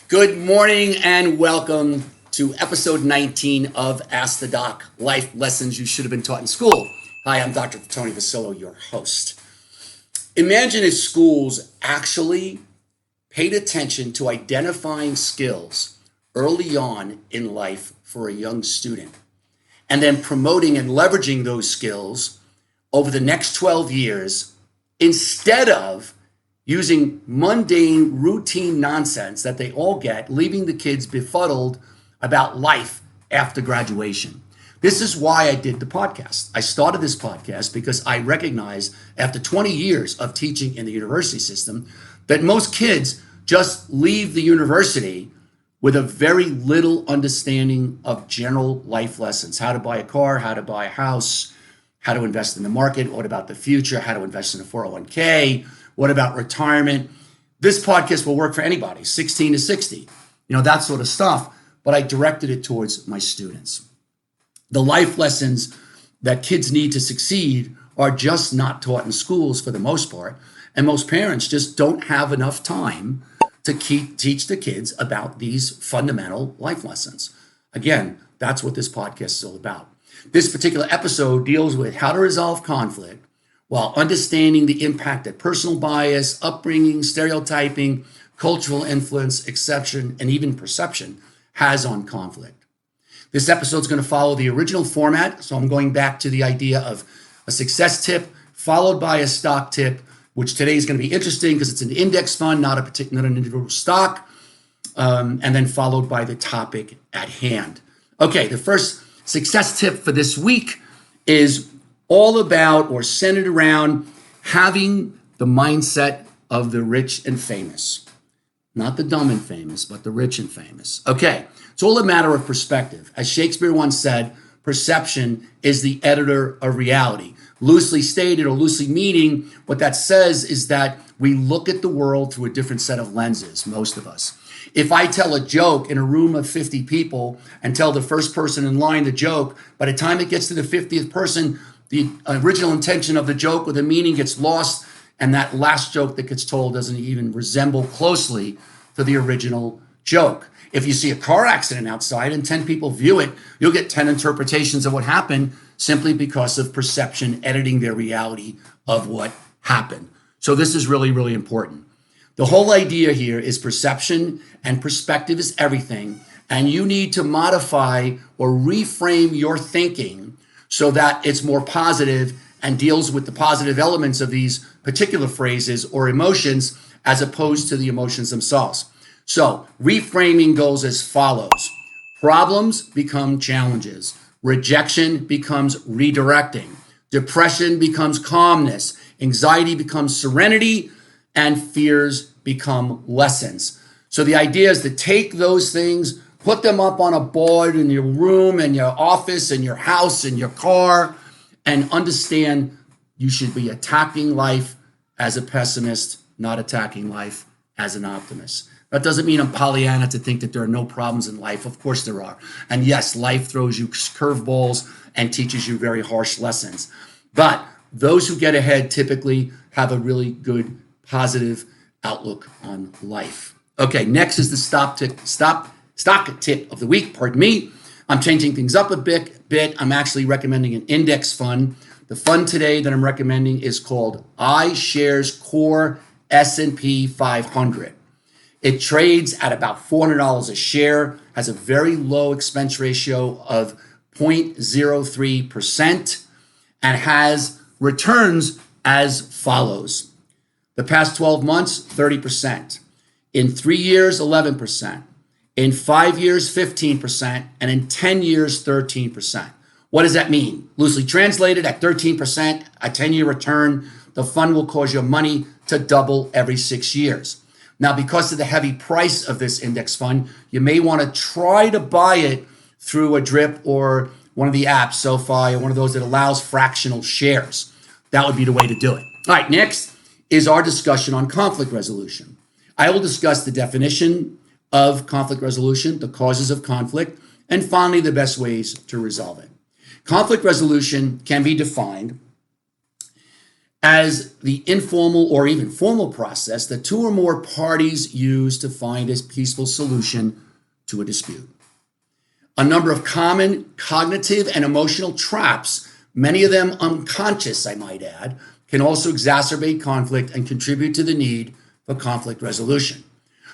Good morning and welcome to episode 19 of Ask the Doc, Life Lessons You Should Have Been Taught in School. Hi, I'm Dr. TonyVercillo, your host. Imagine if schools actually paid attention to identifying skills early on in life for a young student, and then promoting and leveraging those skills over the next 12 years instead of using mundane, routine nonsense that they all get, leaving the kids befuddled about life after graduation. This is why I did the podcast. I started this podcast because I recognize after 20 years of teaching in the university system that most kids just leave the university with a very little understanding of general life lessons: how to buy a car, how to buy a house, how to invest in the market, what about the future, how to invest in a 401k, what about retirement. This podcast will work for anybody, 16 to 60, that sort of stuff. But I directed it towards my students. The life lessons that kids need to succeed are just not taught in schools for the most part. And most parents just don't have enough time to teach the kids about these fundamental life lessons. Again, that's what this podcast is all about. This particular episode deals with how to resolve conflict while understanding the impact that personal bias, upbringing, stereotyping, cultural influence, exception, and even perception has on conflict. This episode is going to follow the original format, so I'm going back to the idea of a success tip followed by a stock tip, which today is going to be interesting because it's an index fund, not an individual stock, and then followed by the topic at hand. Okay, the first success tip for this week is all about or centered around having the mindset of the rich and famous. Not the dumb and famous, but the rich and famous. Okay, it's all a matter of perspective. As Shakespeare once said, perception is the editor of reality. Loosely stated or loosely meaning, what that says is that we look at the world through a different set of lenses, most of us. If I tell a joke in a room of 50 people and tell the first person in line the joke, by the time it gets to the 50th person, the original intention of the joke or the meaning gets lost, and that last joke that gets told doesn't even resemble closely to the original joke. If you see a car accident outside and 10 people view it, you'll get 10 interpretations of what happened simply because of perception editing their reality of what happened. So this is really, really important. The whole idea here is perception and perspective is everything, and you need to modify or reframe your thinking so that it's more positive and deals with the positive elements of these particular phrases or emotions as opposed to the emotions themselves. So reframing goes as follows. Problems become challenges. Rejection becomes redirecting. Depression becomes calmness. Anxiety becomes serenity, and fears become lessons. So the idea is to take those things, put them up on a board in your room, in your office, in your house, in your car, and understand you should be attacking life as a pessimist, not attacking life as an optimist. That doesn't mean I'm Pollyanna to think that there are no problems in life. Of course there are. And yes, life throws you curveballs and teaches you very harsh lessons. But those who get ahead typically have a really good, positive outlook on life. Okay, next is the stock tip of the week. Pardon me. I'm changing things up a bit. I'm actually recommending an index fund. The fund today that I'm recommending is called iShares Core S&P 500. It trades at about $400 a share, has a very low expense ratio of 0.03%, and has returns as follows. The past 12 months, 30%. In 3 years, 11%. In 5 years, 15%. And in 10 years, 13%. What does that mean? Loosely translated, at 13%, a 10-year return, the fund will cause your money to double every 6 years. Now, because of the heavy price of this index fund, you may want to try to buy it through a DRIP or one of the apps, SoFi, or one of those that allows fractional shares. That would be the way to do it. All right, next is our discussion on conflict resolution. I will discuss the definition of conflict resolution, the causes of conflict, and finally, the best ways to resolve it. Conflict resolution can be defined as the informal or even formal process that two or more parties use to find a peaceful solution to a dispute. A number of common cognitive and emotional traps, many of them unconscious, I might add, can also exacerbate conflict and contribute to the need for conflict resolution.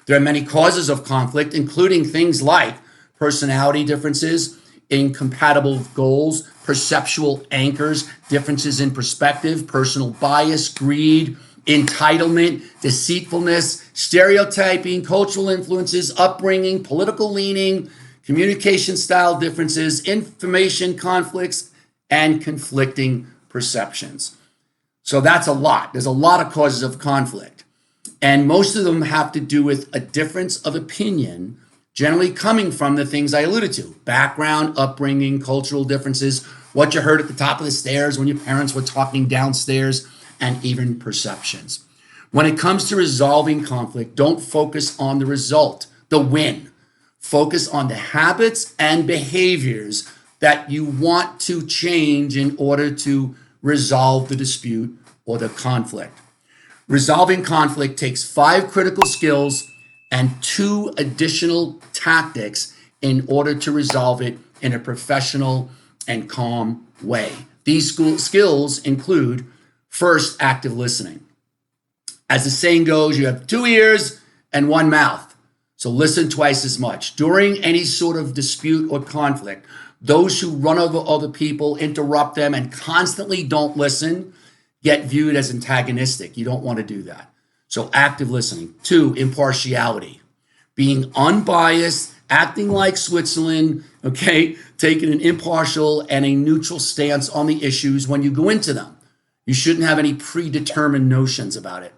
There are many causes of conflict, including things like personality differences, incompatible goals, perceptual anchors, differences in perspective, personal bias, greed, entitlement, deceitfulness, stereotyping, cultural influences, upbringing, political leaning, communication style differences, information conflicts, and conflicting perceptions. So that's a lot. There's a lot of causes of conflict. And most of them have to do with a difference of opinion, generally coming from the things I alluded to: background, upbringing, cultural differences, what you heard at the top of the stairs when your parents were talking downstairs, and even perceptions. When it comes to resolving conflict, don't focus on the result, the win. Focus on the habits and behaviors that you want to change in order to resolve the dispute or the conflict. Resolving conflict takes 5 critical skills and 2 additional tactics in order to resolve it in a professional and calm way. These skills include, first, active listening. As the saying goes, you have 2 ears and 1 mouth, so listen twice as much. During any sort of dispute or conflict, those who run over other people, interrupt them, and constantly don't listen get viewed as antagonistic. You don't want to do that. So active listening. 2, impartiality. Being unbiased, acting like Switzerland, okay? Taking an impartial and a neutral stance on the issues when you go into them. You shouldn't have any predetermined notions about it.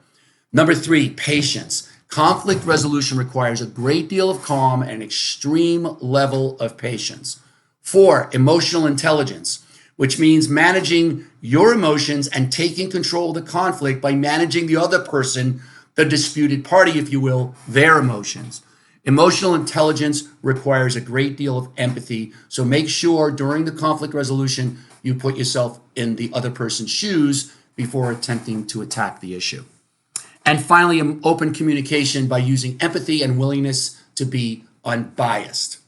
Number 3, patience. Conflict resolution requires a great deal of calm and extreme level of patience. 4, emotional intelligence, which means managing your emotions and taking control of the conflict by managing the other person, the disputed party, if you will, their emotions. Emotional intelligence requires a great deal of empathy, so make sure during the conflict resolution you put yourself in the other person's shoes before attempting to attack the issue. And finally, open communication by using empathy and willingness to be unbiased.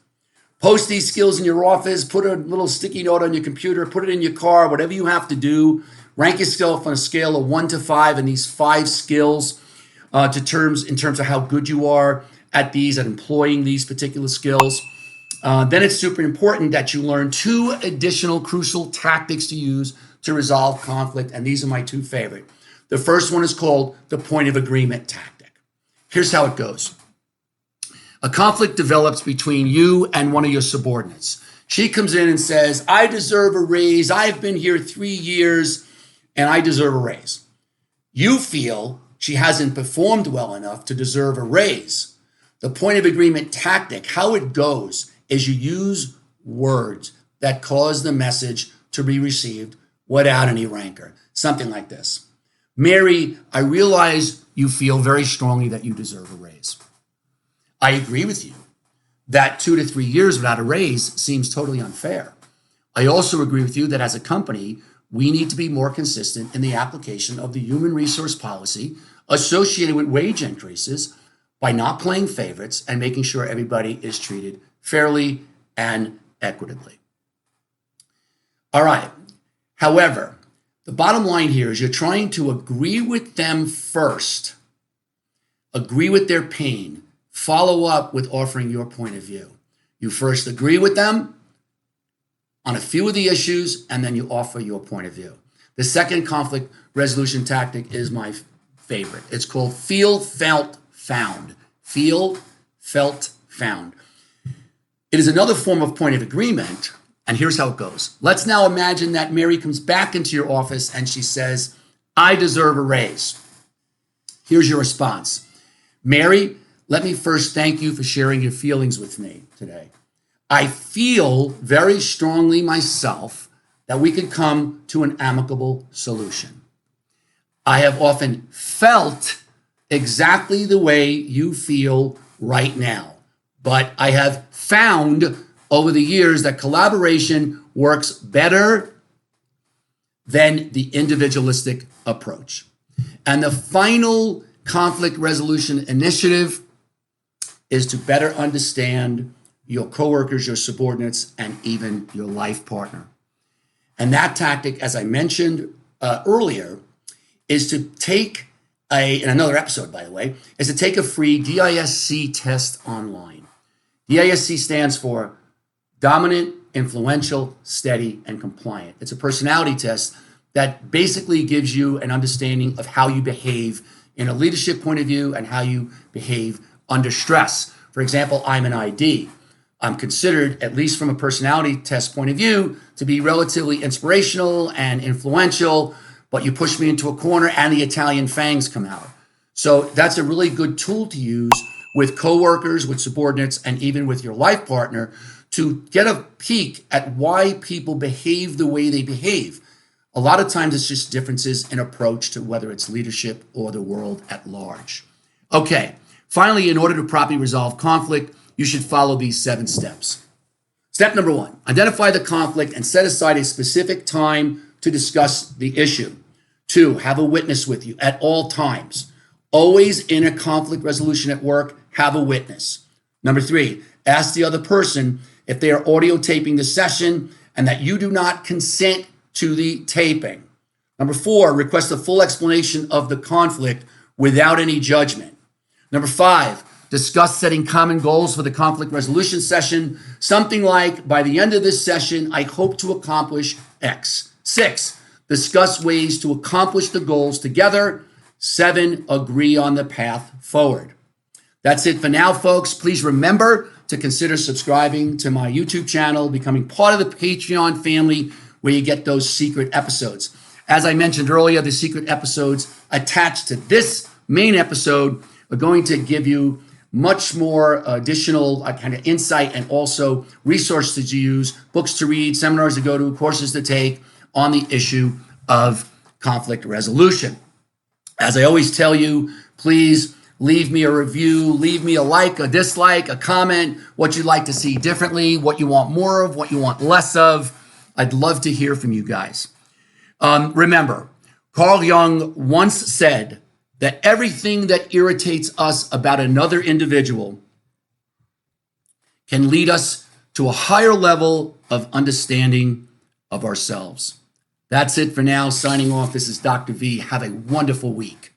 Post these skills in your office, put a little sticky note on your computer, put it in your car, whatever you have to do. Rank yourself on a scale of 1 to 5 in these 5 skills in terms of how good you are at employing these particular skills. Then it's super important that you learn 2 additional crucial tactics to use to resolve conflict, and these are my 2 favorite. The first one is called the point of agreement tactic. Here's how it goes. A conflict develops between you and one of your subordinates. She comes in and says, I deserve a raise. I've been here 3 years and I deserve a raise. You feel she hasn't performed well enough to deserve a raise. The point of agreement tactic, how it goes, is you use words that cause the message to be received without any rancor. Something like this. Mary, I realize you feel very strongly that you deserve a raise. I agree with you that 2 to 3 years without a raise seems totally unfair. I also agree with you that as a company, we need to be more consistent in the application of the human resource policy associated with wage increases by not playing favorites and making sure everybody is treated fairly and equitably. All right. However, the bottom line here is you're trying to agree with them first, agree with their pain, follow up with offering your point of view. You first agree with them on a few of the issues, and then you offer your point of view. The second conflict resolution tactic is my favorite. It's called feel, felt, found. Feel, felt, found. It is another form of point of agreement, and here's how it goes. Let's now imagine that Mary comes back into your office and she says, I deserve a raise. Here's your response. Mary, let me first thank you for sharing your feelings with me today. I feel very strongly myself that we could come to an amicable solution. I have often felt exactly the way you feel right now, but I have found over the years that collaboration works better than the individualistic approach. And the final conflict resolution initiative is to better understand your coworkers, your subordinates, and even your life partner. And that tactic, as I mentioned earlier, is to take in another episode, by the way, is to take a free DISC test online. DISC stands for Dominant, Influential, Steady, and Compliant. It's a personality test that basically gives you an understanding of how you behave in a leadership point of view and how you behave under stress. For example, I'm an ID. I'm considered, at least from a personality test point of view, to be relatively inspirational and influential, but you push me into a corner and the Italian fangs come out. So that's a really good tool to use with coworkers, with subordinates, and even with your life partner to get a peek at why people behave the way they behave. A lot of times it's just differences in approach to whether it's leadership or the world at large. Okay, finally, in order to properly resolve conflict, you should follow these 7 steps. Step number 1, identify the conflict and set aside a specific time to discuss the issue. 2, have a witness with you at all times. Always in a conflict resolution at work, have a witness. Number 3, ask the other person if they are audio taping the session and that you do not consent to the taping. Number 4, request a full explanation of the conflict without any judgment. Number 5, discuss setting common goals for the conflict resolution session. Something like, by the end of this session, I hope to accomplish X. 6, discuss ways to accomplish the goals together. 7, agree on the path forward. That's it for now, folks. Please remember to consider subscribing to my YouTube channel, becoming part of the Patreon family where you get those secret episodes. As I mentioned earlier, the secret episodes attached to this main episode are going to give you much more additional kind of insight and also resources to use, books to read, seminars to go to, courses to take on the issue of conflict resolution. As I always tell you, please leave me a review, leave me a like, a dislike, a comment, what you'd like to see differently, what you want more of, what you want less of. I'd love to hear from you guys. Remember, Carl Jung once said that everything that irritates us about another individual can lead us to a higher level of understanding of ourselves. That's it for now. Signing off. This is Dr. V. Have a wonderful week.